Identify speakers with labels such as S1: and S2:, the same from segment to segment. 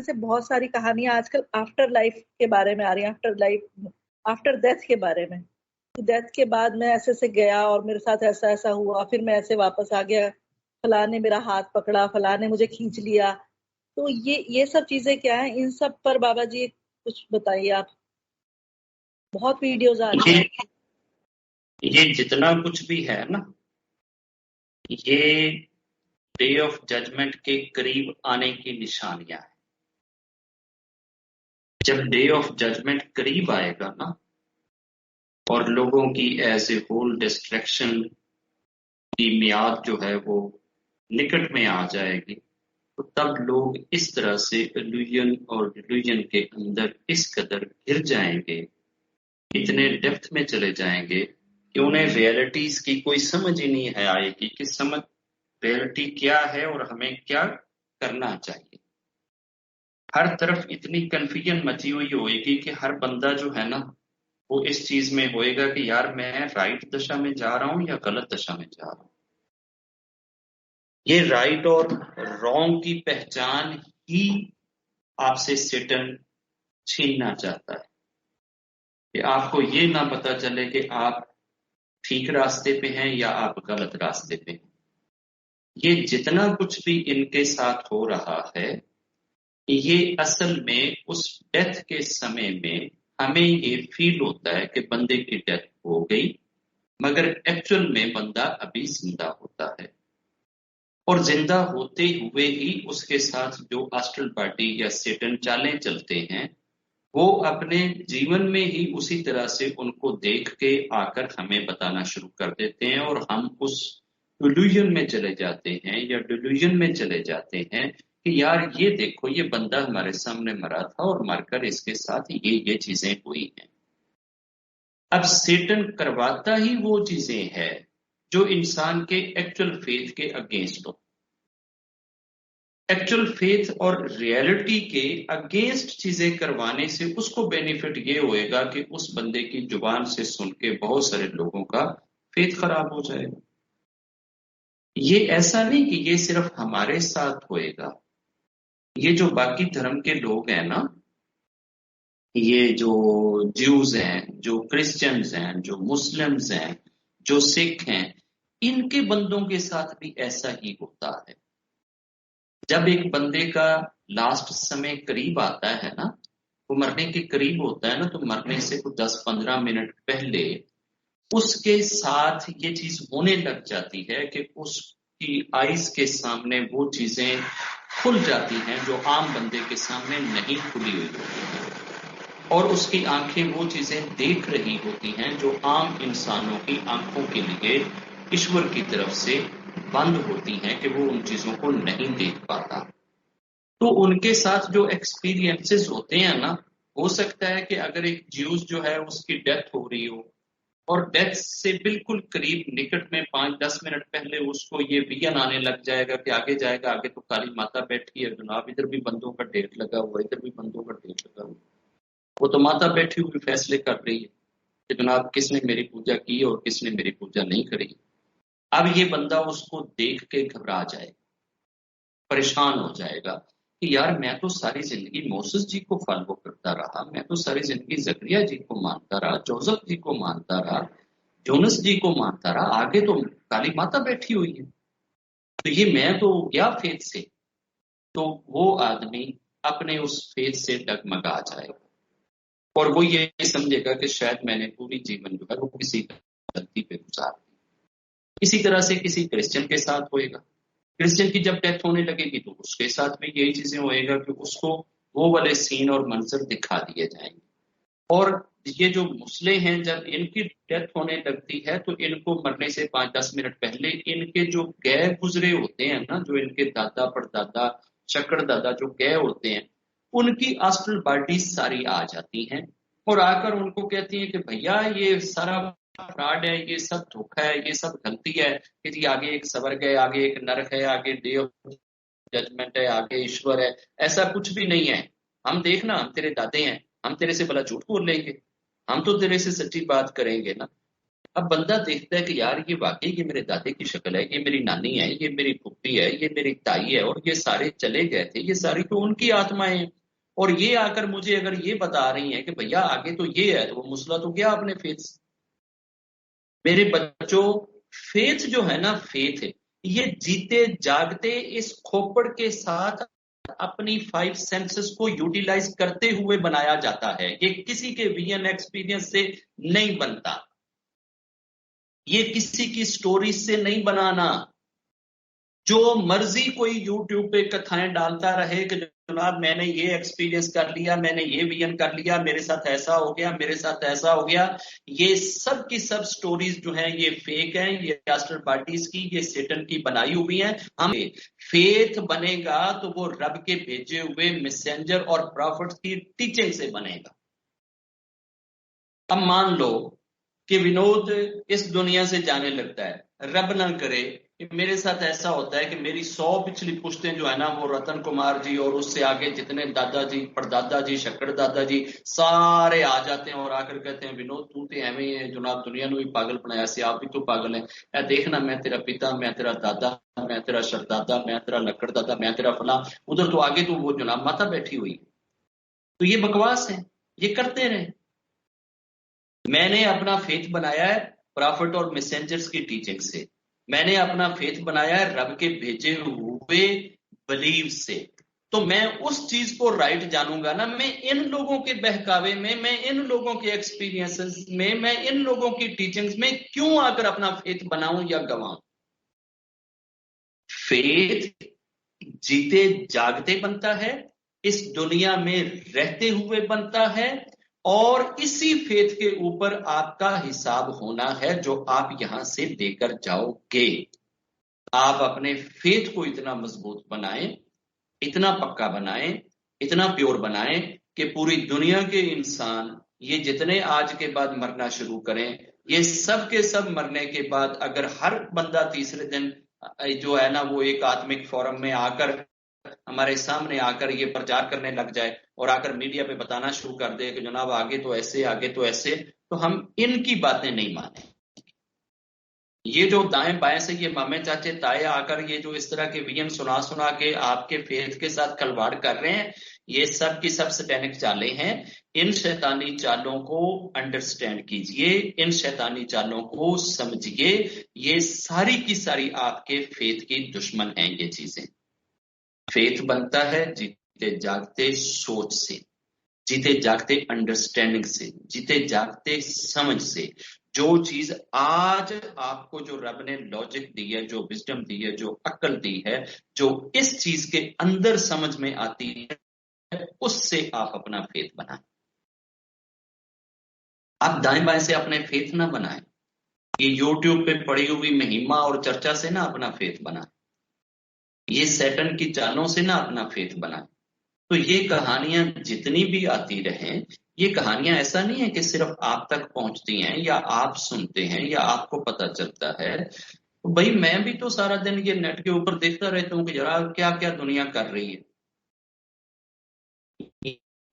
S1: से बहुत सारी कहानियां आजकल आफ्टर लाइफ के बारे में आ रही हैं, आफ्टर डेथ के बारे में। डेथ के बाद मैं ऐसे से गया और मेरे साथ ऐसा ऐसा हुआ, फिर मैं ऐसे वापस आ गया, फलां ने मेरा हाथ पकड़ा, फलां ने मुझे खींच लिया। तो ये सब चीजें क्या है, इन सब पर बाबा जी कुछ बताइए आप। बहुत वीडियोस आ रही हैं।
S2: ये जितना कुछ भी है ना, ये डे ऑफ जजमेंट के करीब आने की निशानियां हैं। जब डे ऑफ जजमेंट करीब आएगा ना और लोगों की एज ए होल डिस्ट्रैक्शन की मियाद जो है वो निकट में आ जाएगी, तो तब लोग इस तरह से इल्यूजन और डिल्यूजन के अंदर इस कदर घिर जाएंगे, इतने डेप्थ में चले जाएंगे कि उन्हें रियलिटीज की कोई समझ ही नहीं है आएगी कि समझ रियलिटी क्या है और हमें क्या करना चाहिए। हर तरफ इतनी कंफ्यूजन मची हुई होगी कि हर बंदा जो है ना वो इस चीज में होएगा कि यार मैं राइट दशा में जा रहा हूं या गलत दशा में जा रहा हूं। ये राइट और रॉन्ग की पहचान ही आपसे सेटन छीनना चाहता है कि आपको ये ना पता चले कि आप ठीक रास्ते पे हैं या आप गलत रास्ते पे हैं। ये जितना कुछ भी इनके साथ हो रहा है, ये असल में उस डेथ के समय में हमें ये फील होता है कि बंदे की डेथ हो गई, मगर एक्चुअल में बंदा अभी जिंदा होता है। और जिंदा होते हुए ही उसके साथ जो एस्ट्रल बॉडी या सेटन चालें चलते हैं, वो अपने जीवन में ही उसी तरह से उनको देख के आकर हमें बताना शुरू कर देते हैं और हम उस डिल्यूजन में चले जाते हैं या डिल्यूजन में चले जाते हैं कि यार ये देखो, ये बंदा हमारे सामने मरा था और मरकर इसके साथ ये चीजें हुई हैं। अब सेटन करवाता ही वो चीजें हैं जो इंसान के एक्चुअल फेथ के अगेंस्ट हो। एक्चुअल फेथ और रियलिटी के अगेंस्ट चीजें करवाने से उसको बेनिफिट ये होएगा कि उस बंदे की जुबान से सुन के बहुत सारे लोगों का फेथ खराब हो जाएगा। ये ऐसा नहीं कि ये सिर्फ हमारे साथ होएगा। ये जो बाकी धर्म के लोग हैं ना, ये जो ज्यूज हैं, जो क्रिश्चियंस हैं, जो मुस्लिम्स हैं, जो सिख हैं, इनके बंदों के साथ भी ऐसा ही होता है। जब एक बंदे का लास्ट समय करीब आता है ना, वो मरने के करीब होता है ना, तो मरने से कुछ 10-15 मिनट पहले उसके साथ ये चीज होने लग जाती है कि उसकी आईज के सामने वो चीजें खुल जाती हैं जो आम बंदे के सामने नहीं खुली हुई होती हैं, और उसकी आंखें वो चीजें देख रही होती हैं जो आम इंसानों की आंखों के लिए ईश्वर की तरफ से बंद होती हैं कि वो उन चीजों को नहीं देख पाता। तो उनके साथ जो एक्सपीरियंसेस होते हैं ना, हो सकता है कि अगर एक ज्यूज जो है उसकी डेथ हो रही हो और डेथ से बिल्कुल करीब निकट में 5-10 मिनट पहले उसको ये विजन आने लग जाएगा कि आगे जाएगा, आगे तो काली माता बैठी है जनाब, इधर भी बंदों का ढेर लगा हुआ, इधर भी बंदों का ढेर लगा हुआ। वो तो माता बैठी हुई फैसले कर रही है कि जनाब किसने मेरी पूजा की और किसने मेरी पूजा नहीं करी। अब ये बंदा उसको देख के घबरा जाए, परेशान हो जाएगा कि यार मैं तो सारी जिंदगी मोसेस जी को फॉलो करता रहा, मैं तो सारी जिंदगी जकरिया जी को मानता रहा, जोसेफ जी को मानता रहा, जोनस जी को मानता रहा, आगे तो काली माता बैठी हुई है, तो ये मैं तो गया फेथ से। तो वो आदमी अपने उस फेथ से डगमगा जाएगा और वो ये समझेगा कि शायद मैंने पूरी जीवन जो है वो किसी गलती पे गुजार दी। इसी तरह से किसी क्रिश्चियन के साथ होएगा। क्रिश्चियन की जब डेथ होने लगेगी तो उसके साथ भी यही चीजें होएगा कि उसको वो वाले सीन और मंजर दिखा दिए जाएंगे। और ये जो मुस्ले हैं, जब इनकी डेथ होने लगती है तो इनको मरने से 5-10 मिनट पहले इनके जो गए गुजरे होते हैं ना, जो इनके दादा परदादा चक्र दादा जो गए होते हैं, उनकी एस्ट्रल बॉडी सारी आ जाती हैं और आकर उनको कहती है कि भैया ये सारा फ्रॉड है, ये सब धोखा है, ये सब गलती है कि जी आगे एक स्वर्ग है, आगे एक नरक है, आगे डे ऑफ जजमेंट है, आगे ईश्वर है। ऐसा कुछ भी नहीं है। हम देखना, हम तेरे दादे हैं, हम तेरे से भला झूठ बोल लेंगे? हम तो तेरे से सच्ची बात करेंगे ना। अब बंदा देखता है कि यार ये वाकई ये मेरे दादे की शक्ल है, ये मेरी नानी है, ये मेरी फुप्पी है, ये मेरी ताई है, और ये सारे चले गए थे, ये सारी तो उनकी आत्माएं हैं। और ये आकर मुझे अगर ये बता रही हैं कि भैया आगे तो ये है, तो वो मुसला तो गया अपने फेथ से। मेरे बच्चों, फेथ जो है ना, फेथ है, ये जीते जागते इस खोपड़ के साथ अपनी 5 सेंसेस को यूटिलाइज करते हुए बनाया जाता है। ये किसी के विजन एक्सपीरियंस से नहीं बनता, ये किसी की स्टोरी से नहीं बनाना। जो मर्जी कोई यूट्यूब पे कथाएं डालता रहे कि जनाब मैंने ये एक्सपीरियंस कर लिया, मैंने ये विजन कर लिया, मेरे साथ ऐसा हो गया, मेरे साथ ऐसा हो गया, ये सब की सब स्टोरीज जो हैं ये फेक हैं, ये मास्टर पार्टीज की, ये सेटन की बनाई हुई हैं। हम फेथ बनेगा तो वो रब के भेजे हुए मैसेंजर और प्रॉफिट्स की टीचिंग से बनेगा। अब मान लो कि विनोद इस दुनिया से जाने लगता है, रब ना करे कि मेरे साथ ऐसा होता है कि मेरी 100 पिछली पुश्तें जो है ना, वो रतन कुमार जी और उससे आगे जितने दादाजी, परदादा जी, शक्कर दादा जी, सारे आ जाते हैं और आकर कहते हैं विनोद तू तो एवं ही है, जनाब दुनिया ने भी पागल बनाया से, आप भी तो पागल है, ऐ देखना मैं तेरा पिता, मैं तेरा दादा, मैं तेरा शरदादा, मैं तेरा लक्कड़ दादा, मैं तेरा फला, उधर तो आगे तो वो जनाब माता बैठी हुई। तो ये बकवास है, ये करते रहे। मैंने अपना फेथ बनाया है प्रॉफिट और मैसेंजर्स की टीचिंग से, मैंने अपना फेथ बनाया है रब के भेजे हुए बिलीव से। तो मैं उस चीज को राइट जानूंगा ना, मैं इन लोगों के बहकावे में, मैं इन लोगों के एक्सपीरियंसेस में, मैं इन लोगों की टीचिंग्स में क्यों आकर अपना फेथ बनाऊं या गवाऊं। फेथ जीते जागते बनता है, इस दुनिया में रहते हुए बनता है, और इसी फेथ के ऊपर आपका हिसाब होना है जो आप यहां से देकर जाओगे। आप अपने फेथ को इतना मजबूत बनाएं, इतना पक्का बनाएं, इतना प्योर बनाएं कि पूरी दुनिया के इंसान, ये जितने आज के बाद मरना शुरू करें, ये सब के सब मरने के बाद अगर हर बंदा तीसरे दिन जो है ना वो एक आत्मिक फोरम में आकर हमारे सामने आकर ये प्रचार करने लग जाए और आकर मीडिया पे बताना शुरू कर दे कि जनाब आगे तो ऐसे, आगे तो ऐसे, तो हम इनकी बातें नहीं माने। ये जो दाएं बाएं से ये मामे चाचे ताए आकर ये जो इस तरह के विजन सुना सुना के आपके फेथ के साथ खिलवाड़ कर रहे हैं, ये सब की सब सैटेनिक चालें हैं। इन शैतानी चालों को अंडरस्टैंड कीजिए, इन शैतानी चालों को समझिए। ये सारी की सारी आपके फेथ की दुश्मन हैं ये चीजें। फेथ बनता है जीते जागते सोच से, जीते जागते अंडरस्टैंडिंग से, जीते जागते समझ से। जो चीज आज आपको जो रब ने लॉजिक दी है, जो विजडम दी है, जो अक्ल दी है, जो इस चीज के अंदर समझ में आती है, उससे आप अपना फेथ बनाएं। आप दाएं बाएं से अपने फेथ ना बनाएं, ये यूट्यूब पे पड़ी हुई महिमा और चर्चा से ना अपना फेथ बनाएं, ये सैटन की चालों से ना अपना फेथ बनाएं। तो ये कहानियां जितनी भी आती रहें, ये कहानियां ऐसा नहीं है कि सिर्फ आप तक पहुंचती हैं या आप सुनते हैं या आपको पता चलता है। तो भाई मैं भी तो सारा दिन ये नेट के ऊपर देखता रहता हूँ कि जरा क्या क्या दुनिया कर रही है।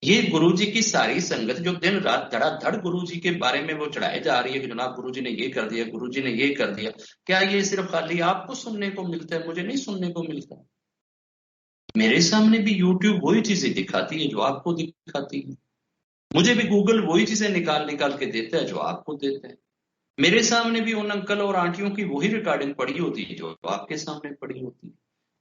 S2: ये गुरुजी की सारी संगत जो दिन रात धड़ाधड़ गुरुजी के बारे में वो चढ़ाए जा रही है कि जनाब गुरुजी ने ये कर दिया, गुरुजी ने ये कर दिया, क्या ये सिर्फ खाली आपको सुनने को मिलता है? मुझे नहीं सुनने को मिलता। मेरे सामने भी यूट्यूब वही चीजें दिखाती है जो आपको दिखाती है, मुझे भी गूगल वही चीजें निकाल निकाल के देता है जो आपको देता है। मेरे सामने भी उन अंकल और आंटियों की वही रिकॉर्डिंग पड़ी होती है जो आपके सामने पड़ी होती है।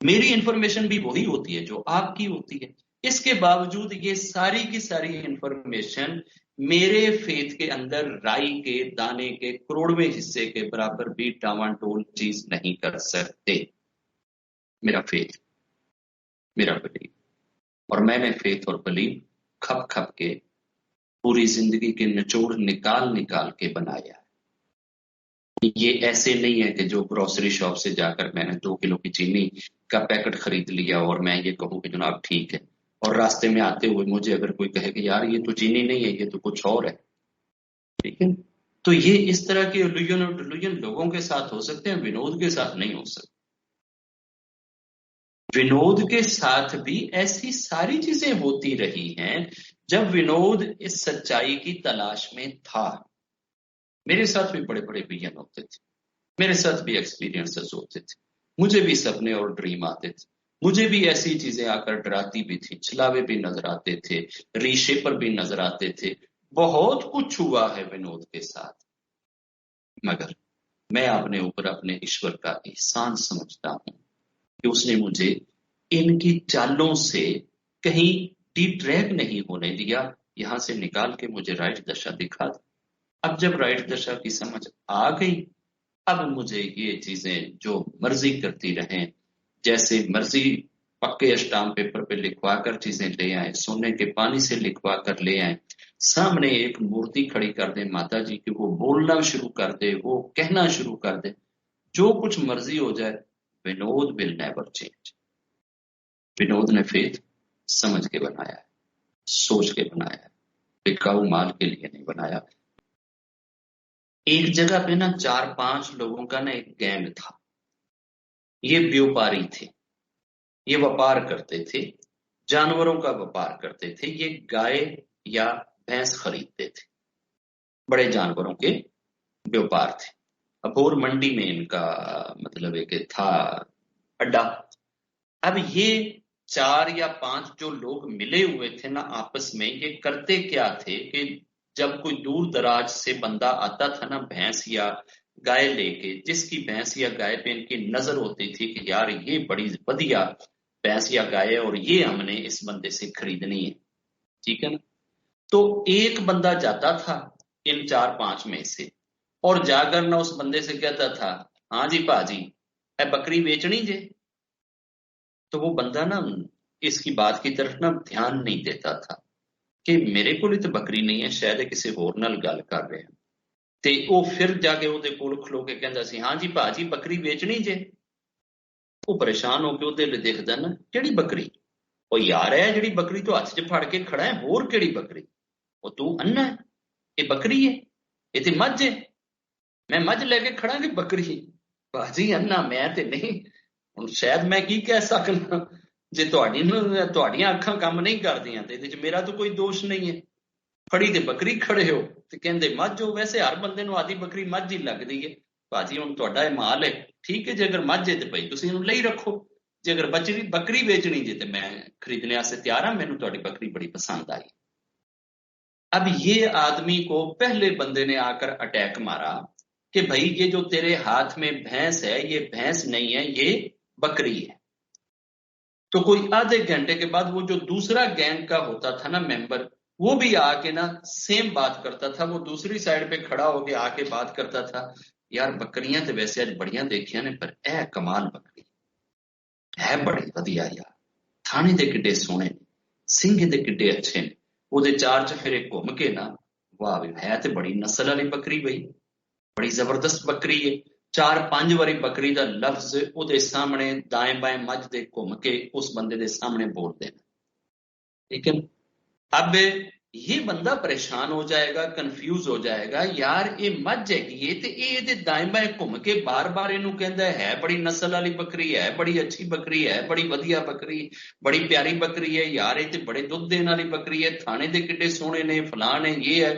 S2: मेरी इंफॉर्मेशन भी वही होती है जो आपकी होती है। इसके बावजूद ये सारी की सारी इंफॉर्मेशन मेरे फेथ के अंदर राई के दाने के करोड़वें हिस्से के बराबर भी डावांडोल चीज नहीं कर सकते। मेरा फेथ, मेरा बिलीव, और मैंने फेथ और बिलीव खप खप के पूरी जिंदगी के निचोड़ निकाल निकाल के बनाया। ये ऐसे नहीं है कि जो ग्रोसरी शॉप से जाकर मैंने 2 किलो की चीनी का पैकेट खरीद लिया और मैं ये कहूं कि जनाब ठीक है, और रास्ते में आते हुए मुझे अगर कोई कहे कि यार ये तो चीनी नहीं है, ये तो कुछ और है, ठीक है। तो ये इस तरह के इल्यूजन और डिल्यूजन लोगों के साथ हो सकते हैं, विनोद के साथ नहीं हो सकते। विनोद के साथ भी ऐसी सारी चीजें होती रही हैं जब विनोद इस सच्चाई की तलाश में था। मेरे साथ भी बड़े बड़े विजन होते थे, मेरे साथ भी एक्सपीरियंसेस होते थे, मुझे भी सपने और ड्रीम आते थे, मुझे भी ऐसी चीजें आकर डराती भी थी, छलावे भी नजर आते थे, रीशेपर भी नजर आते थे, बहुत कुछ हुआ है विनोद के साथ। मगर मैं अपने ऊपर अपने ईश्वर का एहसान समझता हूं कि उसने मुझे इनकी चालों से कहीं डिट्रैक नहीं होने दिया, यहां से निकाल के मुझे राइट दशा दिखा दी। अब जब राइट दशा की समझ आ गई, अब मुझे ये चीजें जो मर्जी करती रहें, जैसे मर्जी पक्के अस्टाम पेपर पे लिखवा कर चीजें ले आए, सोने के पानी से लिखवा कर ले आए, सामने एक मूर्ति खड़ी कर दे माता जी की, वो बोलना शुरू कर दे, वो कहना शुरू कर दे, जो कुछ मर्जी हो जाए, Vinod will never change. Vinod ने फेथ समझ के बनाया है, सोच के बनाया है, बिकाऊ माल के लिए नहीं बनाया। एक जगह पे ना 4-5 लोगों का ना एक गैंग था, ये व्यापारी थे, ये व्यापार करते थे, जानवरों का व्यापार करते थे, ये गाय या भैंस खरीदते थे, बड़े जानवरों के व्यापार थे। अबोर मंडी में इनका मतलब एक था अड्डा। अब ये 4 या 5 जो लोग मिले हुए थे ना आपस में, ये करते क्या थे कि जब कोई दूर दराज से बंदा आता था ना भैंस या गाय लेके, जिसकी भैंस या गाय पे इनकी नजर होती थी कि यार ये बड़ी बढ़िया भैंस या गाय है और ये हमने इस बंदे से खरीदनी है, ठीक है ना, तो एक बंदा जाता था इन 4-5 में से और जाकर ना उस बंदे से कहता था, हाँ जी पाजी ए बकरी बेचनी जे। तो वो बंदा ना इसकी बात की तरफ ना ध्यान नहीं देता था कि मेरे को तो बकरी नहीं है, शायद ਇਹ ਕਿਸੇ ਹੋਰ ਨਾਲ ਗੱਲ ਕਰ ਰਿਹਾ। ਤੇ ਉਹ ਫਿਰ ਜਾ ਕੇ ਉਹਦੇ ਕੋਲ ਖਲੋ ਕੇ ਕਹਿੰਦਾ ਸੀ, ਹਾਂ ਜੀ ਭਾਜੀ ਬੱਕਰੀ ਵੇਚਣੀ ਜੇ। ਉਹ ਪਰੇਸ਼ਾਨ ਹੋ ਕੇ ਉਹਦੇ ਲਈ ਦੇਖਦਾ ਨਾ, ਕਿਹੜੀ ਬੱਕਰੀ? ਉਹ ਯਾਰ ਹੈ ਜਿਹੜੀ ਬੱਕਰੀ ਤੋਂ ਹੱਥ 'ਚ ਫੜ ਕੇ ਖੜਾ ਹੈ, ਹੋਰ ਕਿਹੜੀ ਬੱਕਰੀ? ਉਹ ਤੂੰ ਅੰਨਾ ਹੈ, ਇਹ ਬੱਕਰੀ ਹੈ, ਇਹ ਤੇ ਮੱਝ ਹੈ, ਮੈਂ ਮੱਝ ਲੈ ਕੇ ਖੜਾ ਕਿ ਬੱਕਰੀ? ਭਾਜੀ ਅੰਨਾ ਮੈਂ ਤੇ ਨਹੀਂ, ਹੁਣ ਸ਼ਾਇਦ ਮੈਂ ਕੀ ਕਹਿ ਸਕਦਾ, ਜੇ ਤੁਹਾਡੀਆਂ ਅੱਖਾਂ ਕੰਮ ਨਹੀਂ ਕਰਦੀਆਂ ਤੇ ਇਹਦੇ 'ਚ ਮੇਰਾ ਤਾਂ ਕੋਈ ਦੋਸ਼ ਨਹੀਂ ਹੈ। ਫੜੀ ਤੇ ਬੱਕਰੀ ਖੜੇ ਹੋ ਤੇ ਕਹਿੰਦੇ ਮੱਝ ਹੋ, ਵੈਸੇ ਹਰ ਬੰਦੇ ਨੂੰ ਆਦੀ ਬੱਕਰੀ ਮੱਝ ਹੀ ਲੱਗਦੀ ਹੈ। ਭਾਜੀ ਹੁਣ ਤੁਹਾਡਾ ਇਹ ਮਾਲ ਹੈ, ਠੀਕ ਹੈ, ਜੇ ਅਗਰ ਮੱਝ ਹੈ ਤੇ ਭਾਈ ਤੁਸੀਂ ਇਹਨੂੰ ਲਈ ਰੱਖੋ, ਜੇ ਅਗਰ ਬੱਕਰੀ ਵੇਚਣੀ ਜੇ ਤੇ ਮੈਂ खरीदने वास्ते तैयार हाँ, मैनू तुहाडी बकरी बड़ी पसंद आई। अब ये आदमी को पहले बंदे ने आकर अटैक मारा कि भाई ये जो तेरे हाथ में भैंस है, ये भैंस नहीं है, ये बकरी है। तो कोई आधे घंटे के बाद वो जो दूसरा गैंग का होता था ना मेंबर, वो भी आके ना सेम बात करता था, वो दूसरी साइड पे खड़ा होके आके बात करता था, यार बकरियां तो वैसे आज बड़ियां देखिया ने, पर ए कमाल बकरी है, बड़ी वधिया यार, थाने दे किड्डे सोहणे ने, सिंह दे किड्डे अच्छे ने, ਉਹਦੇ ਚਾਰ ਚਫੇਰੇ ਘੁੰਮ ਕੇ ਨਾ, ਵਾਹ ਵੀ ਹੈ ਤੇ ਬੜੀ ਨਸਲ ਵਾਲੀ ਬੱਕਰੀ ਬਈ, ਬੜੀ ਜ਼ਬਰਦਸਤ ਬੱਕਰੀ ਹੈ। 4-5 ਵਾਰੀ ਬੱਕਰੀ ਦਾ ਲਫ਼ਜ਼ ਉਹਦੇ ਸਾਹਮਣੇ दाएं बाएं मझ दे घूम के उस बंदे दे सामने बोल देना, ठीक है। अब ये बंदा परेशान हो जाएगा, कंफ्यूज हो जाएगा, यार ये मझ हैगी ते ये दाएं बाएं घूम के बार बार इनू कहंदा है बड़ी नस्ल वाली बकरी है, बड़ी अच्छी बकरी है, बड़ी वधिया बकरी, बड़ी प्यारी बकरी है यार, ये ते बड़े दुध देने वाली बकरी है, थाने दे किड्डे सोहणे ने, फलान है, ये है।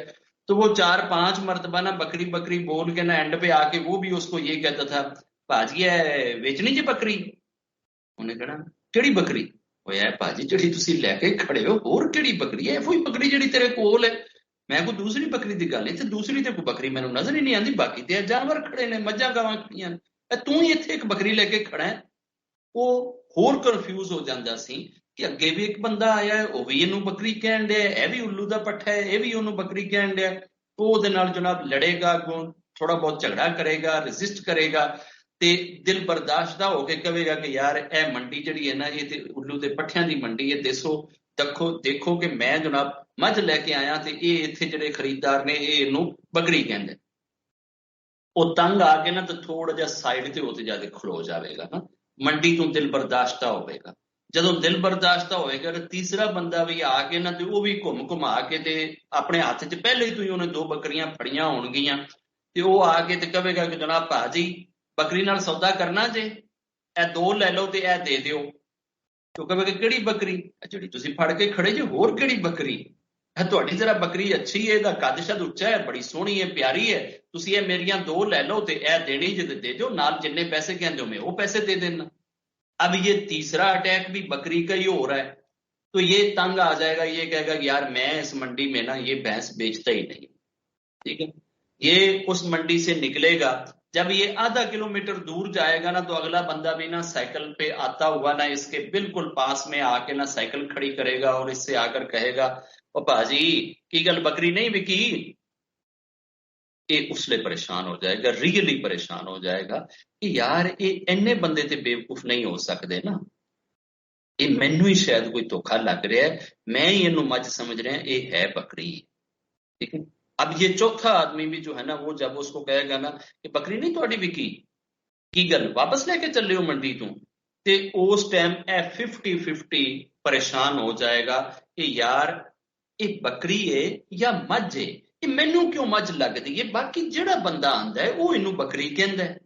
S2: तो वो 4-5 मरतबा ना बकरी बकरी बोल के ना एंड पे आके वो भी उसको ये कहता था, भाजी है बेचनी जी बकरी? उन्हें कहना केड़ी बकरी? ਉਹ ਯਾਰ ਭਾਜੀ ਜਿਹੜੀ ਤੁਸੀਂ ਲੈ ਕੇ ਖੜੇ ਹੋ, ਹੋਰ ਕਿਹੜੀ ਬੱਕਰੀ ਹੈ? ਕੋਈ ਬੱਕਰੀ ਜਿਹੜੀ ਤੇਰੇ ਕੋਲ ਹੈ, ਮੈਂ ਕੋਈ ਦੂਸਰੀ ਬੱਕਰੀ ਦੀ ਗੱਲ ਨਹੀਂ, ਤੇ ਦੂਸਰੀ ਤੇ ਕੋਈ ਬੱਕਰੀ ਮੈਨੂੰ ਨਜ਼ਰ ਹੀ ਨਹੀਂ ਆਉਂਦੀ, ਬਾਕੀ ਤੇ ਜਾਨਵਰ ਖੜੇ ਨੇ, ਮੱਝਾਂ ਗਾਵਾਂ ਖੜੀਆਂ ਨੇ, ਤੂੰ ਹੀ ਇੱਥੇ ਇੱਕ ਬੱਕਰੀ ਲੈ ਕੇ ਖੜਾ ਹੈ। ਉਹ ਹੋਰ ਕਨਫਿਊਜ਼ ਹੋ ਜਾਂਦਾ ਸੀ ਕਿ ਅੱਗੇ ਵੀ ਇੱਕ ਬੰਦਾ ਆਇਆ, ਉਹ ਵੀ ਇਹਨੂੰ ਬੱਕਰੀ ਕਹਿਣ ਡਿਆ, ਇਹ ਵੀ ਉੱਲੂ ਦਾ ਪੱਠਾ ਹੈ, ਇਹ ਵੀ ਉਹਨੂੰ ਬੱਕਰੀ ਕਹਿਣ ਡਿਆ। ਉਹ ਉਹਦੇ ਨਾਲ ਜਨਾਬ ਲੜੇਗਾ, ਅੱਗੋਂ ਥੋੜਾ ਬਹੁਤ ਝਗੜਾ ਕਰੇਗਾ, ਰੈਜ਼ਿਸਟ ਕਰੇਗਾ, ਤੇ ਦਿਲ ਬਰਦਾਸ਼ਤਾ ਹੋ ਕੇ ਕਹੇਗਾ ਕਿ ਯਾਰ ਇਹ ਮੰਡੀ ਜਿਹੜੀ ਹੈ ਨਾ, ਇਹ ਤੇ ਉੱਲੂ ਦੇ ਪੱਠਿਆਂ ਦੀ ਮੰਡੀ ਹੈ, ਦੇਖੋ ਕਿ ਮੈਂ ਜਨਾਬ ਮੱਝ ਲੈ ਕੇ ਆਇਆ ਤੇ ਇਹ ਇੱਥੇ ਜਿਹੜੇ ਖਰੀਦਦਾਰ ਨੇ ਇਹ ਇਹਨੂੰ ਬੱਕਰੀ ਕਹਿੰਦੇ। ਉਹ ਤੰਗ ਆ ਕੇ ਨਾ ਤੇ ਥੋੜਾ ਜਿਹਾ ਸਾਈਡ ਤੇ ਉੱਤੇ ਜਾ ਕੇ ਖਲੋ ਜਾਵੇਗਾ ਨਾ, ਮੰਡੀ ਤੋਂ ਦਿਲ ਬਰਦਾਸ਼ਤਾ ਹੋਵੇਗਾ। ਜਦੋਂ ਦਿਲ ਬਰਦਾਸ਼ਤਾ ਹੋਵੇਗਾ ਤੇ ਤੀਸਰਾ ਬੰਦਾ ਵੀ ਆ ਕੇ ਨਾ ਤੇ ਉਹ ਵੀ ਘੁਮਾ ਕੇ ਤੇ ਆਪਣੇ ਹੱਥ 'ਚ ਪਹਿਲੇ ਹੀ ਉਹਨੇ 2 ਬੱਕਰੀਆਂ ਫੜੀਆਂ ਹੋਣਗੀਆਂ, ਤੇ ਉਹ ਆ ਕੇ ਤੇ ਕਹੇਗਾ ਕਿ ਜਨਾਬ ਭਾਜੀ ਬੱਕਰੀ ਨਾਲ ਸੌਦਾ ਕਰਨਾ ਜੇ, ਇਹ 2 ਲੈ ਲਓ ਤੇ ਇਹ ਦੇ ਦਿਓ। तो कहेगा ਕਿਹੜੀ ਬੱਕਰੀ? ਜਿਹੜੀ ਤੁਸੀਂ ਫੜ ਕੇ ਖੜੇ ਜੇ, ਹੋਰ ਕਿਹੜੀ ਬੱਕਰੀ? ਤੁਹਾਡੀ ਜਰਾ ਬੱਕਰੀ ਅੱਛੀ ਹੈ, ਇਹਦਾ ਕੱਦ ਸ਼ਦ ਉੱਚਾ ਹੈ, ਬੜੀ ਸੋਹਣੀ ਹੈ, ਪਿਆਰੀ ਹੈ, ਤੁਸੀਂ ਇਹ ਮੇਰੀਆਂ 2 ਲੈ ਲਓ ਤੇ ਇਹ देनी जिद दे दो, नाल जिन्ने पैसे कहते हो मैं वो पैसे दे देना। अब ये तीसरा अटैक भी बकरी का ही हो रहा है, तो ये तंग आ जाएगा, ये कहेगा कि यार मैं इस मंडी में ना ये भैंस बेचता ही नहीं। ठीक है, ये उस मंडी से निकलेगा, जब ये आधा किलोमीटर दूर जाएगा ना, तो अगला बंदा भी ना साइकिल पे आता हुआ ना इसके बिल्कुल पास में आके ना साइकिल खड़ी करेगा और इससे आकर कहेगा ओ भाजी की गल बकरी नहीं बिकी। ये उसले परेशान हो जाएगा, रियली परेशान हो जाएगा कि यार ये इन्ने बंदे ते बेवकूफ नहीं हो सकते ना, ये मैनू ही शायद कोई धोखा लग रहा है, मैं ही इनू मज समझ रहा, ये है बकरी। ठीक है, अब ये चौथा आदमी भी जो है ना, वो जब उसको कहेगा ना कि बकरी नहीं थोड़ी बिकी, की गल वापस लेके चले हो मंडी तू, ते उस टाइम ए 50-50 परेशान हो जाएगा कि यार ये बकरी है या मझ है, ये मैनू क्यों मझ लगदी है, बाकी जेड़ा बंदा आंदा है वो इनू बकरी कहंदा है।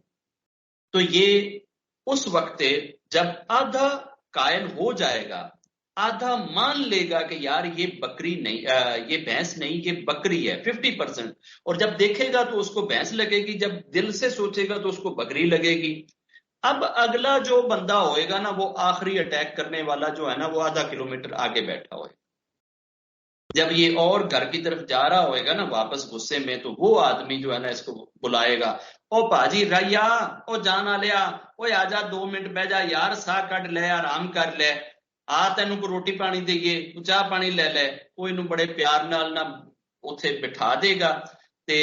S2: तो ये उस वक्त जब आधा कायल हो जाएगा, आधा मान लेगा कि यार ये बकरी नहीं, ये भैंस नहीं, ये बकरी है 50%, और जब देखेगा तो उसको भैंस लगेगी, जब दिल से सोचेगा तो उसको बकरी लगेगी। अब अगला जो बंदा होएगा ना, वो आखिरी अटैक करने वाला जो है ना, वो आधा किलोमीटर आगे बैठा होएगा। जब ये और घर की तरफ जा रहा होएगा ना वापस गुस्से में, तो वो आदमी जो है ना इसको बुलाएगा, ओ भाजी रैया, ओ जान लिया, ओ आजा 2 मिनट बह जा यार, साह कट ले, आराम कर ले, आ तेन को रोटी पानी देइए, तू चाह पानी ले ले। वो इनू बड़े प्यार नाल ना उथे बिठा देगा ते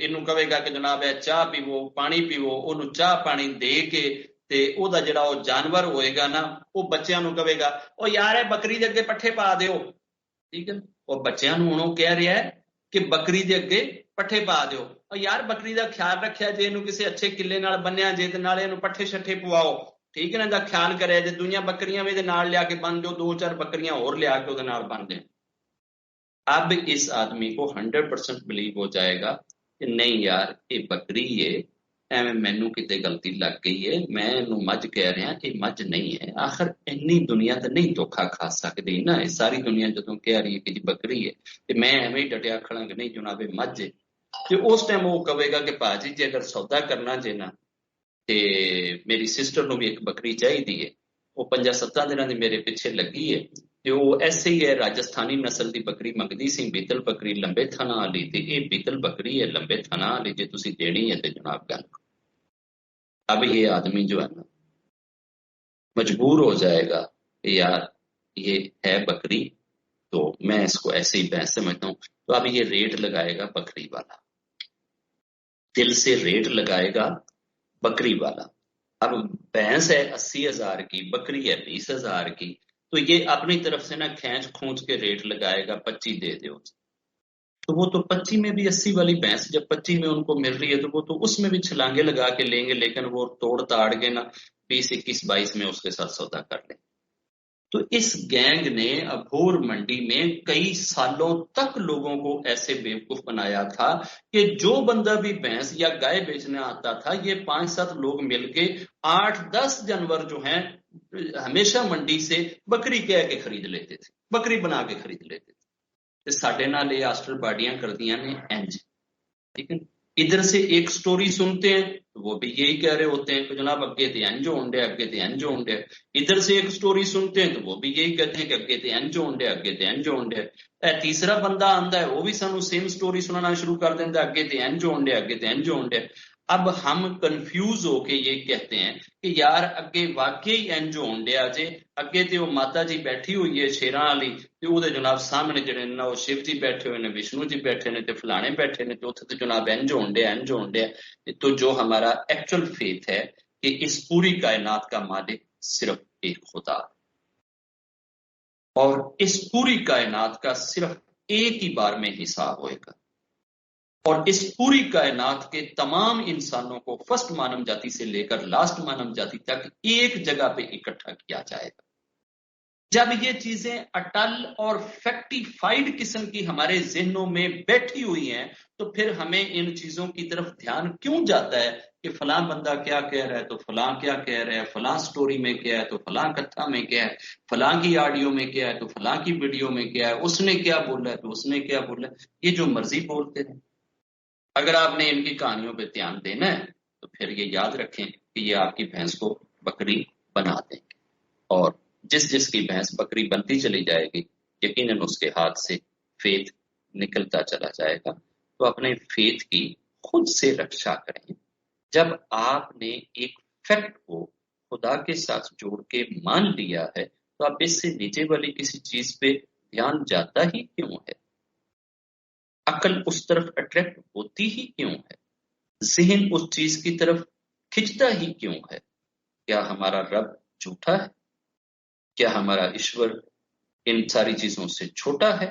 S2: इनू कहेगा कि जनाब है चाह पीवो, पानी पीवो, ओनू चाह पानी दे के ते ओदा जिहड़ा ओ जानवर होएगा ना, वो बच्चों नू कहेगा ओ यार बकरी दे अगे पट्ठे पा दिओ। ठीक है, और बच्चों नू हुण कह रहा है कि बकरी दे अगे पट्ठे पा दिओ, और यार बकरी का ख्याल रखिया जे, इनू किसी अच्छे किले नाल बन्निया जे ते नाले इनू पट्ठे शट्ठे पवाओ। ठीक है ना, इहदा ख्याल करे जे दुनिया बकरियां भी इहदे नाल लिया के बन दो, 2-4 बकरियां होर लिया के उहदे नाल बन दे। अब इस आदमी को 100% बिलीव हो जाएगा कि नहीं यार ये बकरी है, एवं मैनू किते गलती लग गई है, मैं इनू मझ कह रहा, ये मझ नहीं है। आखिर इन्नी दुनिया तो नहीं धोखा खा सकती ना, ये सारी दुनिया जो कह रही है कि जी बकरी है, तो मैं एवं ही डटिया खड़ा कि नहीं जनाब ये मझ है। तो उस टाइम वो कहेगा कि भाजी जे अगर सौदा करना जे ना, ते मेरी सिस्टर नू भी एक बकरी चाहिए है, वो 5-7 दिनों की मेरे पिछे लगी है, तो वो ऐसे ही है राजस्थानी नस्ल की बकरी मंगदी सी, बीतल बकरी लंबे थना वाली, ते ये बीतल बकरी है लंबे थना वाली, जे तुसी देनी है ते जनाब गल। अब ये आदमी जो है ना मजबूर हो जाएगा कि यार ये है बकरी, तो मैं इसको ऐसे ही भैंस समझता हूं। तो अब ये रेट लगाएगा बकरी वाला, दिल से रेट लगाएगा बकरी वाला। अब भैंस है 80,000 की, बकरी है 20,000 की, तो ये अपनी तरफ से ना खींच खूंच के रेट लगाएगा, 25 दे दो। तो वो तो 25 में भी 80 वाली भैंस जब 25 में उनको मिल रही है, तो वो तो उसमें भी छलांगे लगा के लेंगे, लेकिन वो तोड़ ताड़ के ना 20, 21, 22 में उसके साथ सौदा कर लेंगे। तो इस गैंग ने अभोर मंडी में कई सालों तक लोगों को ऐसे बेवकूफ बनाया था कि जो बंदा भी भैंस या गाय बेचने आता था, ये 5-7 लोग मिलके 8-10 जानवर जो हैं हमेशा मंडी से बकरी कह के खरीद लेते थे, बकरी बना के खरीद लेते थे। साडे नाल ये आस्टर पार्टियां करदियां ने इंज। ठीक है, इधर से एक स्टोरी सुनते हैं तो वो भी यही कह रहे होते हैं कि जनाब अगे तो इंज होंडे, अगे तो इंज होंडे। इधर से एक स्टोरी सुनते हैं तो वो भी यही कहते हैं कि अगे तो इंज होंडे, अगे तो इंज होंडे। तीसरा बंदा आंदा है, वो भी सानू सेम स्टोरी सुनाना शुरू कर देंदा, अगे तो इंज होंडे, अगे तो इंज होंडे। अब हम कंफ्यूज होके ये कहते हैं कि यार अगे वाकई इंज होंडे जे, अगे तो वो माता जी बैठी हुई है शेरां वाली, ते ओहदे जनाब सामने जिहड़े ने वो शिव जी बैठे हुए ने, विष्णु जी बैठे ने, ते फलाने बैठे ने, ते उत्थे ते जनाब इंज होंडे, इंज होंडे। तो जो हमारा एक्चुअल फेथ है कि इस पूरी कायनात का मालिक सिर्फ एक खुदा, और इस पूरी कायनात का सिर्फ एक ही बार में हिसाब होएगा, और इस पूरी कायनात के तमाम इंसानों को फर्स्ट मानव जाति से लेकर लास्ट मानव जाति तक एक जगह पे इकट्ठा किया जाएगा। जब ये चीजें अटल और फैक्टिफाइड किस्म की हमारे जहनों में बैठी हुई हैं, तो फिर हमें इन चीजों की तरफ ध्यान क्यों जाता है कि फलां बंदा क्या कह रहा है तो फलां क्या कह रहा है, फलां स्टोरी में क्या है तो फलां कथा में क्या है, फलां की ऑडियो में क्या है तो फलां की वीडियो में क्या है, उसने क्या बोला है तो उसने क्या बोला है। ये जो मर्जी बोलते हैं। अगर आपने इनकी कहानियों पे ध्यान देना है तो फिर ये याद रखें कि ये आपकी भैंस को बकरी बना देंगे, और जिस जिसकी भैंस बकरी बनती चली जाएगी, यकीनन उसके हाथ से फेथ निकलता चला जाएगा। तो अपने फेथ की खुद से रक्षा करें। जब आपने एक फैक्ट को खुदा के साथ जोड़ के मान लिया है, तो आप इससे नीचे वाली किसी चीज पे ध्यान जाता ही क्यों है? अकल उस तरफ अट्रैक्ट होती ही क्यों है? ज़हन उस चीज की तरफ खिंचता ही क्यों है? क्या हमारा रब झूठा है? क्या हमारा ईश्वर इन सारी चीजों से छोटा है?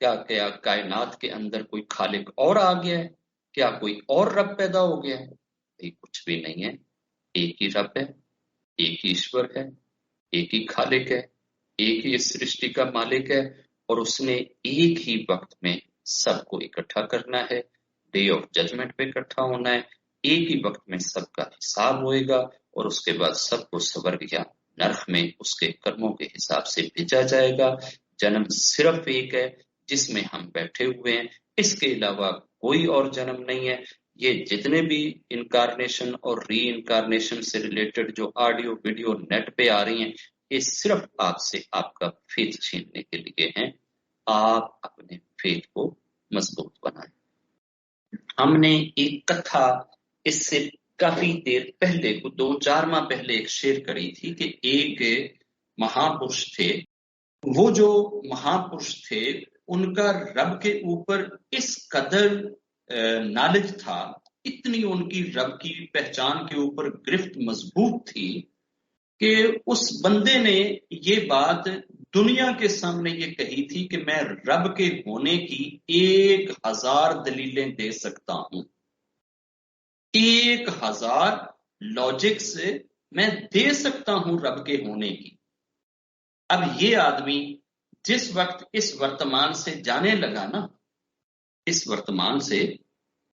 S2: क्या क्या कायनात के अंदर कोई खालिक और आ गया है? क्या कोई और रब पैदा हो गया है? ये कुछ भी नहीं है। एक ही रब है, एक ही ईश्वर है, एक ही खालिक है, एक ही इस सृष्टि का मालिक है, और उसने एक ही वक्त में सबको इकट्ठा करना है। डे ऑफ जजमेंट पे इकट्ठा होना है। एक ही वक्त में सबका हिसाब होएगा, और उसके बाद सबको स्वर्ग या नरक में उसके कर्मों के हिसाब से भेजा जाएगा। जन्म सिर्फ एक है जिसमें हम बैठे हुए हैं, इसके अलावा कोई और जन्म नहीं है। ये जितने भी इनकारनेशन और री इनकारनेशन से रिलेटेड जो ऑडियो वीडियो नेट पे आ रही हैं, ये सिर्फ आपसे आपका फेथ छीनने के लिए हैं। आप अपने फेथ को मजबूत बनाएं। हमने एक कथा इससे काफी देर पहले, कुछ 2-4 माह पहले एक शेयर करी थी कि एक महापुरुष थे। वो जो महापुरुष थे, उनका रब के ऊपर इस कदर नॉलेज था, इतनी उनकी रब की पहचान के ऊपर गिरफ्त मजबूत थी कि उस बंदे ने ये बात दुनिया के सामने ये कही थी कि मैं रब के होने की 1000 दलीलें दे सकता हूं। 1000 लॉजिक से मैं दे सकता हूं रब के होने की। अब ये आदमी जिस वक्त इस वर्तमान से जाने लगा ना, इस वर्तमान से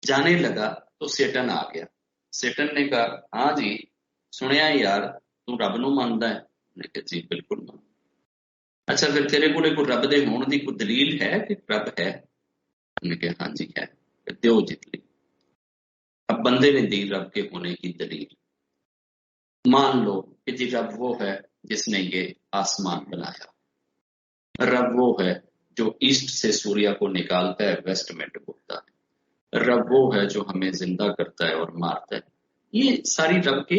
S2: जाने लगा, तो सेटन आ गया। सेटन ने कहा, हाँ जी सुनिया यार, तू रब नूं मनदा है? मैंने कहा जी बिल्कुल मान। अच्छा फिर तेरे कोले कोई रब दे होण दी कोई दलील है कि रब है? मैंने कहा हाँ जी है। दो जितली। अब बंदे ने दी रब के होने की दलील। मान लो कि जी रब वो है जिसने ये आसमान बनाया, रब वो है जो ईस्ट से सूर्य को निकालता है, वेस्ट में डुबोता है, रब वो है जो हमें जिंदा करता है और मारता है। ये सारी रब के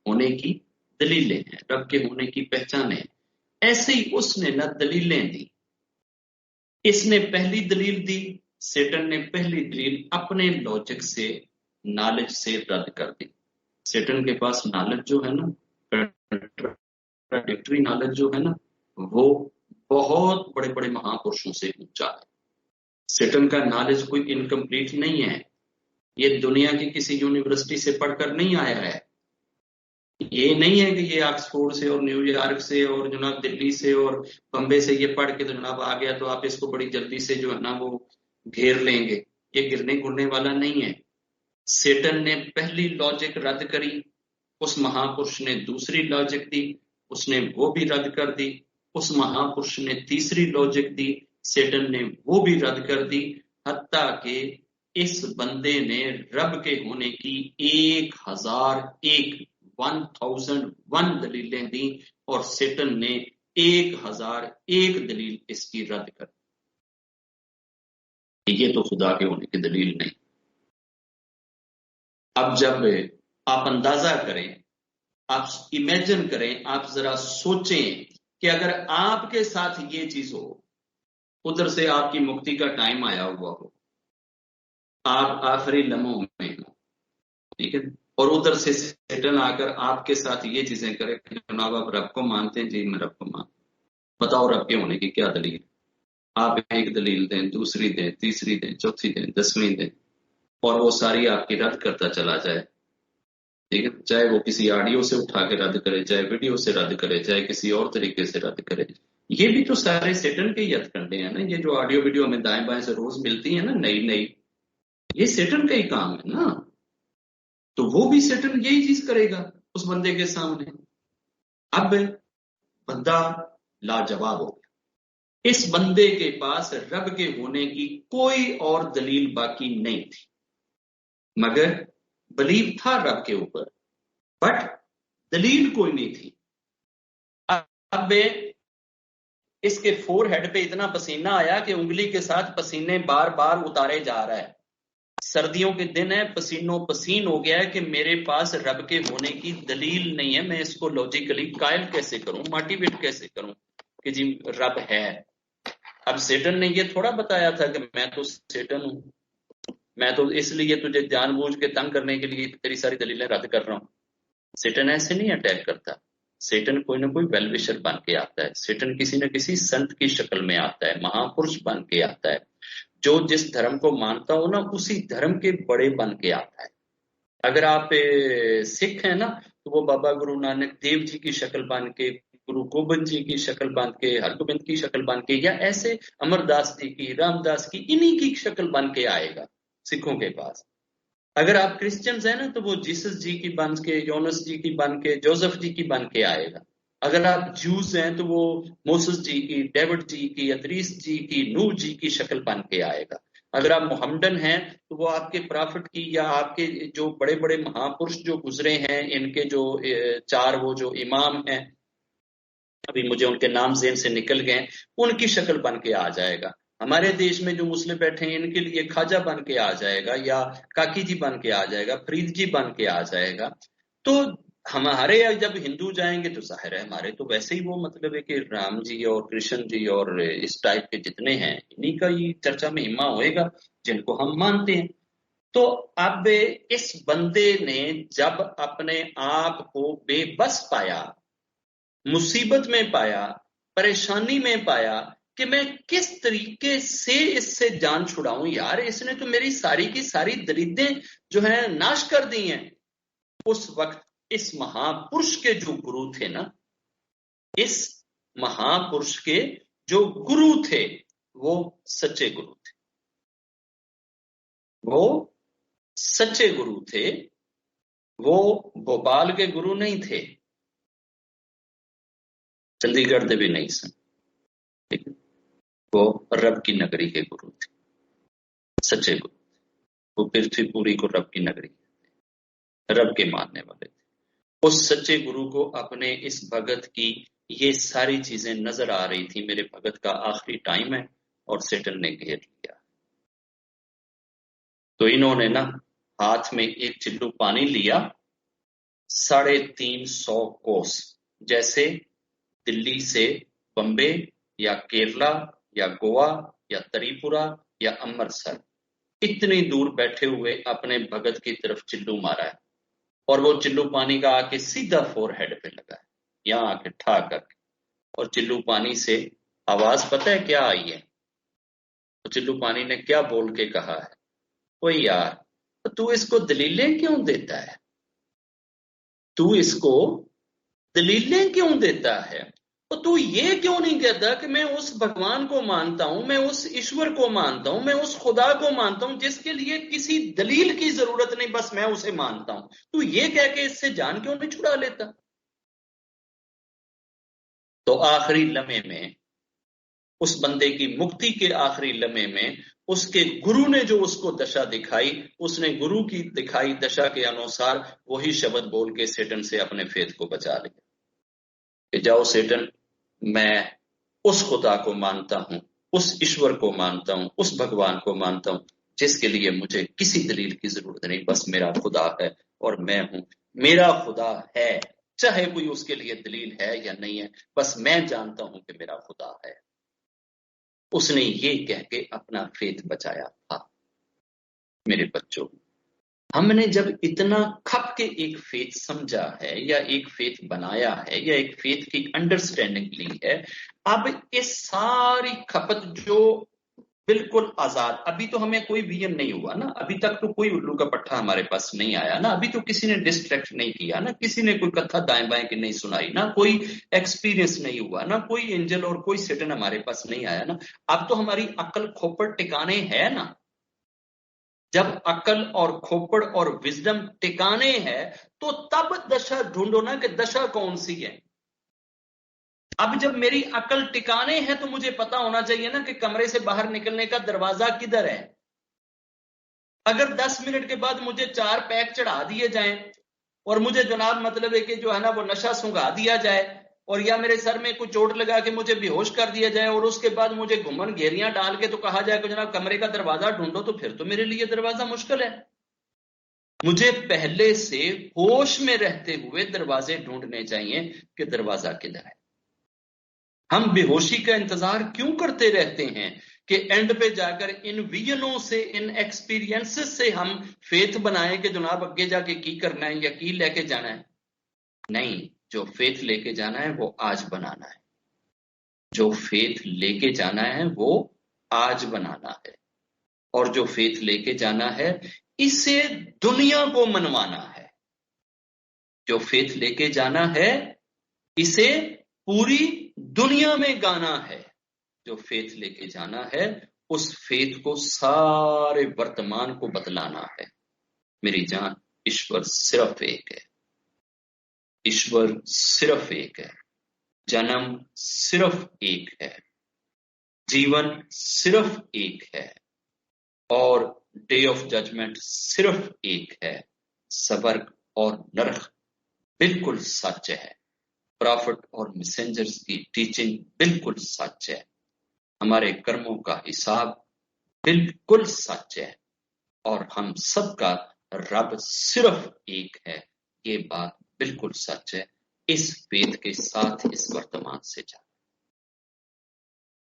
S2: होने की दलीलें हैं, रब के होने की पहचानें हैं। ऐसे ही उसने ना दलीलें दी। इसने पहली दलील दी, सेटन ने पहली दलील अपने लॉजिक से, नॉलेज से रद्द कर दी। सेटन के पास नॉलेज जो है ना, कंट्राडिक्टरी नॉलेज जो है ना, वो बहुत बड़े बड़े महापुरुषों से ऊंचा है। सेटन का नॉलेज कोई इनकम्प्लीट नहीं है। ये दुनिया की किसी यूनिवर्सिटी से पढ़कर नहीं आया है। ये नहीं है कि ये ऑक्सफोर्ड से और न्यूयॉर्क से और जनाब दिल्ली से और बम्बे से ये पढ़ के तो जनाब आ गया तो आप इसको बड़ी जल्दी से जो है ना वो घेर लेंगे। ये गिरने घुरने वाला नहीं है। सेटन ने पहली लॉजिक रद्द करी, उस महापुरुष ने दूसरी लॉजिक दी, उसने वो भी रद्द कर दी। उस महापुरुष ने तीसरी लॉजिक दी, सेटन ने वो भी रद्द कर दी। हत्ता कि इस बंदे ने रब के होने की 1001 दलीलें दी, और सेटन ने 1001 दलील इसकी रद्द कर दी। ये तो खुदा के होने की दलील नहीं। अब जब आप अंदाजा करें, आप इमेजिन करें, आप जरा सोचें कि अगर आपके साथ ये चीज हो, उधर से आपकी मुक्ति का टाइम आया हुआ हो, आप आखिरी लम्हों में हो, ठीक है, और उधर से सेटन आकर आपके साथ ये चीजें करे, जनाब आप रब को मानते हैं? जी मैं रब को मानता। बताओ रब के होने की क्या दलील? आप एक दलील दें, दूसरी दें, तीसरी दें, चौथी दें, 10वीं दें, और वो सारी आपकी रद्द करता चला जाए, ठीक है, चाहे वो किसी ऑडियो से उठा के रद्द करे, चाहे वीडियो से रद्द करे, चाहे किसी और तरीके से रद्द करे। ये भी तो सारे सेटन के ही हथकंडे हैं ना। ये जो ऑडियो वीडियो हमें दाएं बाएं से रोज मिलती है ना, नई नई, ये सेटन का ही काम है ना। तो वो भी सेटन यही चीज करेगा उस बंदे के सामने। अब बंदा लाजवाब हो गया। इस बंदे के पास रब के होने की कोई और दलील बाकी नहीं थी, मगर बिलीव था रब के ऊपर, बट दलील कोई नहीं थी। अब इसके फोरहेड पे इतना पसीना आया कि उंगली के साथ पसीने बार बार उतारे जा रहा है। सर्दियों के दिन है, पसीनो पसीन हो गया है कि मेरे पास रब के होने की दलील नहीं है, मैं इसको लॉजिकली कायल कैसे करूं, मोटिवेट कैसे करूं कि जी रब है। अब सेटन ने ये थोड़ा बताया था कि मैं तो सेटन हूं, मैं तो इसलिए तुझे जानबूझ के तंग करने के लिए तेरी सारी दलीलें रद्द कर रहा हूं। सेटन ऐसे नहीं अटैक करता। सेटन कोई ना कोई वेलविशर बन के आता है, सेटन किसी न किसी संत की शक्ल में आता है, महापुरुष बन के आता है, जो जिस धर्म को मानता हो ना उसी धर्म के बड़े बन के आता है। अगर आप सिख हैं ना, तो वो बाबा गुरु नानक देव जी की शक्ल बन के, गुरु गोबिंद जी की शक्ल बन के, हरगोबिंद की शक्ल बन के, या ऐसे अमरदास जी की, रामदास की, इन्हीं की शक्ल बन के आएगा सिखों के पास। अगर आप क्रिश्चियंस हैं ना, तो वो जीसस जी की बन के, योनस जी की बन के, जोसेफ जी की बन के आएगा। अगर आप जूस हैं तो वो मोसेस जी की, डेविड जी की, अदरीस जी की, नूह जी की शक्ल बन के आएगा। अगर आप मोहम्मदन हैं तो वो आपके प्रॉफिट की, या आपके जो बड़े बड़े महापुरुष जो गुजरे हैं, इनके जो चार वो जो इमाम हैं, अभी मुझे उनके नाम ज़हन से निकल गए, उनकी शक्ल बन के आ जाएगा। हमारे देश में जो मुस्लिम बैठे हैं, इनके लिए खाजा बन के आ जाएगा, या काकी जी बन के आ जाएगा, फरीद जी बन के आ जाएगा। तो हमारे जब हिंदू जाएंगे तो जाहिर है हमारे तो वैसे ही वो मतलब है कि राम जी और कृष्ण जी और इस टाइप के जितने हैं, इन्हीं का ही चर्चा में हिम्मा होएगा जिनको हम मानते हैं। तो अब इस बंदे ने जब अपने आप को बेबस पाया, मुसीबत में पाया, परेशानी में पाया कि मैं किस तरीके से इससे जान छुड़ाऊं, यार इसने तो मेरी सारी की सारी दलीलें जो है नाश कर दी हैं। उस वक्त इस महापुरुष के जो गुरु थे ना, इस महापुरुष के जो गुरु थे, वो सच्चे गुरु थे, वो सच्चे गुरु थे, वो भोपाल के गुरु नहीं थे, चंडीगढ़ के भी नहीं सन, ठीक है? वो रब की नगरी के गुरु थे, सच्चे गुरु। वो पृथ्वी पूरी को रब की नगरी, रब के मानने वाले थे। उस सच्चे गुरु को अपने इस भगत की ये सारी चीजें नजर आ रही थी, मेरे भगत का आखिरी टाइम है और सेटन ने घेर लिया। तो इन्होंने ना हाथ में एक चिल्लू पानी लिया, 350 कोस, जैसे दिल्ली से बम्बे या केरला या गोवा या त्रिपुरा या अमृतसर, इतनी दूर बैठे हुए अपने भगत की तरफ चिल्लू मारा है, और वो चिल्लू पानी का आके सीधा फोरहेड पे लगा है, यहाँ आके ठा करके। और चिल्लू पानी से आवाज पता है क्या आई है? तो चिल्लू पानी ने क्या बोल के कहा है, ओ यार तो तू इसको दलीलें क्यों देता है, तू इसको दलीलें क्यों देता है, तो तू ये क्यों नहीं कहता कि मैं उस भगवान को मानता हूं, मैं उस ईश्वर को मानता हूं, मैं उस खुदा को मानता हूं जिसके लिए किसी दलील की जरूरत नहीं, बस मैं उसे मानता हूं। तू ये कह के इससे जान क्यों नहीं छुड़ा लेता? तो आखिरी लम्हे में, उस बंदे की मुक्ति के आखिरी लम्हे में, उसके गुरु ने जो उसको दशा दिखाई, उसने गुरु की दिखाई दशा के अनुसार वही शब्द बोल के सेटन से अपने फेथ को बचा लिया कि जाओ सेटन, मैं उस खुदा को मानता हूं, उस ईश्वर को मानता हूं, उस भगवान को मानता हूं जिसके लिए मुझे किसी दलील की जरूरत नहीं, बस मेरा खुदा है और मैं हूं, मेरा खुदा है, चाहे कोई उसके लिए दलील है या नहीं है, बस मैं जानता हूं कि मेरा खुदा है। उसने ये कह के अपना फेथ बचाया था। मेरे बच्चों, हमने जब इतना खप के एक फेथ समझा है, या एक फेथ बनाया है, या एक फेथ की अंडरस्टैंडिंग ली है, अब इस सारी खपत जो बिल्कुल आजाद। अभी तो हमें कोई विजन नहीं हुआ ना, अभी तक तो कोई उल्लू का पट्टा हमारे पास नहीं आया ना, अभी तो किसी ने डिस्ट्रैक्ट नहीं किया ना, किसी ने कोई कथा दाएं बाएं की नहीं सुनाई ना, कोई एक्सपीरियंस नहीं हुआ ना, कोई एंजल और कोई सेटन हमारे पास नहीं आया ना। अब तो हमारी अक्ल खोपड़ टिकाने है ना। जब अकल और खोपड़ और विजडम टिकाने हैं तो तब दशा ढूंढो ना कि दशा कौन सी है। अब जब मेरी अकल टिकाने हैं तो मुझे पता होना चाहिए ना कि कमरे से बाहर निकलने का दरवाजा किधर है। अगर 10 मिनट के बाद मुझे 4 पैक चढ़ा दिए जाएं और मुझे जनाब मतलब है कि जो है ना वो नशा सुंघा दिया जाए और या मेरे सर में कुछ चोट लगा के मुझे बेहोश कर दिया जाए और उसके बाद मुझे घुमन घेरियां डाल के तो कहा जाए कि जनाब कमरे का दरवाजा ढूंढो, तो फिर तो मेरे लिए दरवाजा मुश्किल है। मुझे पहले से होश में रहते हुए दरवाजे ढूंढने चाहिए कि दरवाजा किधर है। हम बेहोशी का इंतजार क्यों करते रहते हैं कि एंड पे जाकर इन विजनों से, इन एक्सपीरियंसेस से हम फेथ बनाएं कि जनाब आगे जाके की करना है या की लेके जाना है। नहीं, जो फेथ लेके जाना है वो आज बनाना है। जो फेथ लेके जाना है वो आज बनाना है। और जो फेथ लेके जाना है इसे दुनिया को मनवाना है। जो फेथ लेके जाना है इसे पूरी दुनिया में गाना है। जो फेथ लेके जाना है उस फेथ को सारे वर्तमान को बतलाना है। मेरी जान, ईश्वर सिर्फ एक है। ईश्वर सिर्फ एक है। जन्म सिर्फ एक है। जीवन सिर्फ एक है। और डे ऑफ जजमेंट सिर्फ एक है। स्वर्ग और नरक बिल्कुल सच है। प्रॉफिट और मैसेंजर्स की टीचिंग बिल्कुल सच है। हमारे कर्मों का हिसाब बिल्कुल सच है। और हम सबका रब सिर्फ एक है। ये बात बिल्कुल सच है। इस वेद के साथ इस वर्तमान से जा,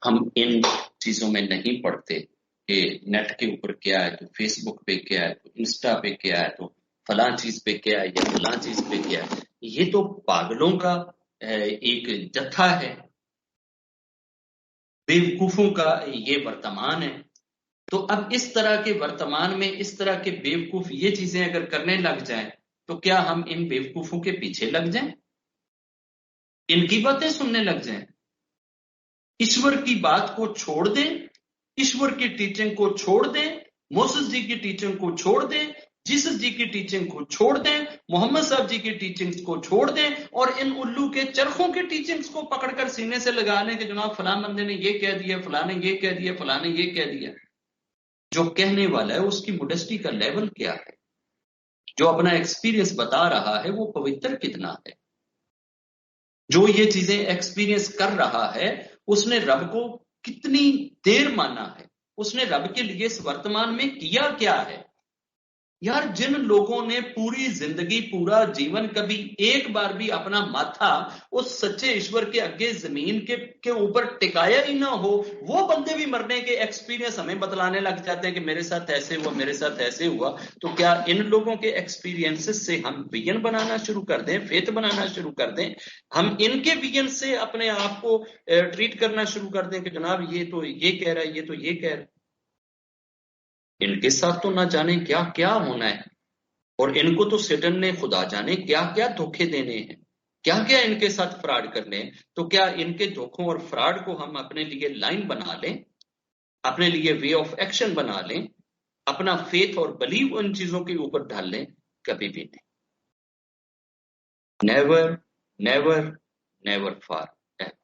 S2: हम इन चीजों में नहीं पढ़ते कि नेट के ऊपर क्या है, तो फेसबुक पे क्या है, तो इंस्टा पे क्या है, तो फलां चीज पे क्या है या फलां चीज पे क्या है। ये तो पागलों का एक जत्था है, बेवकूफों का ये वर्तमान है। तो अब इस तरह के वर्तमान में इस तरह के बेवकूफ ये चीजें अगर करने लग जाएं तो क्या हम इन बेवकूफों के पीछे लग जाएं, इनकी बातें सुनने लग जाएं? ईश्वर की बात को छोड़ दें, ईश्वर की टीचिंग को छोड़ दें, मोसेस जी की टीचिंग को छोड़ दें, जीसस जी की टीचिंग को छोड़ दें, मोहम्मद साहब जी की टीचिंग्स को छोड़ दें और इन उल्लू के चरखों के टीचिंग्स को पकड़कर सीने से लगा लें कि जनाब फलां बंदे ने ये कह दिया, फलां ने ये कह दिया, फलां ने ये कह दिया। जो कहने वाला है उसकी मोडेस्टी का लेवल क्या है? जो अपना एक्सपीरियंस बता रहा है वो पवित्र कितना है? जो ये चीजें एक्सपीरियंस कर रहा है उसने रब को कितनी देर माना है? उसने रब के लिए इस वर्तमान में किया क्या है? यार, जिन लोगों ने पूरी जिंदगी, पूरा जीवन कभी एक बार भी अपना माथा उस सच्चे ईश्वर के आगे जमीन के ऊपर टिकाया ही ना हो, वो बंदे भी मरने के एक्सपीरियंस हमें बतलाने लग जाते हैं कि मेरे साथ ऐसे हुआ, मेरे साथ ऐसे हुआ। तो क्या इन लोगों के एक्सपीरियंसेस से हम विजन बनाना शुरू कर दें, फेथ बनाना शुरू कर दें? हम इनके विजन से अपने आप को ट्रीट करना शुरू कर दें कि जनाब ये तो ये कह रहा है, ये तो ये कह रहा है। इनके साथ तो ना जाने क्या क्या होना है। और इनको तो सेटन ने खुदा जाने क्या क्या धोखे देने हैं, क्या क्या इनके साथ फ्रॉड करने हैं। तो क्या इनके धोखों और फ्रॉड को हम अपने लिए लाइन बना लें, अपने लिए वे ऑफ एक्शन बना लें, अपना फेथ और बिलीव उन चीजों के ऊपर डाल लें? कभी भी नहीं। Never never never for ever.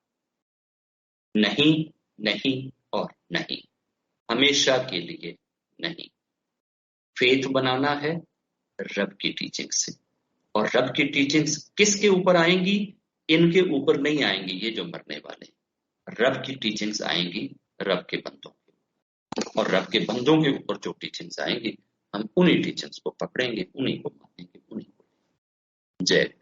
S2: नहीं, नहीं और नहीं, हमेशा के लिए नहीं। फेथ बनाना है रब की टीचिंग से। और रब की टीचिंग्स किसके ऊपर आएंगी? इनके ऊपर नहीं आएंगी ये जो मरने वाले। रब की टीचिंग्स आएंगी रब के बंदों के, और रब के बंदों के ऊपर जो टीचिंग्स आएंगी हम उन्हीं टीचिंग्स को पकड़ेंगे, उन्हीं को मानेंगे, उन्हीं को। जय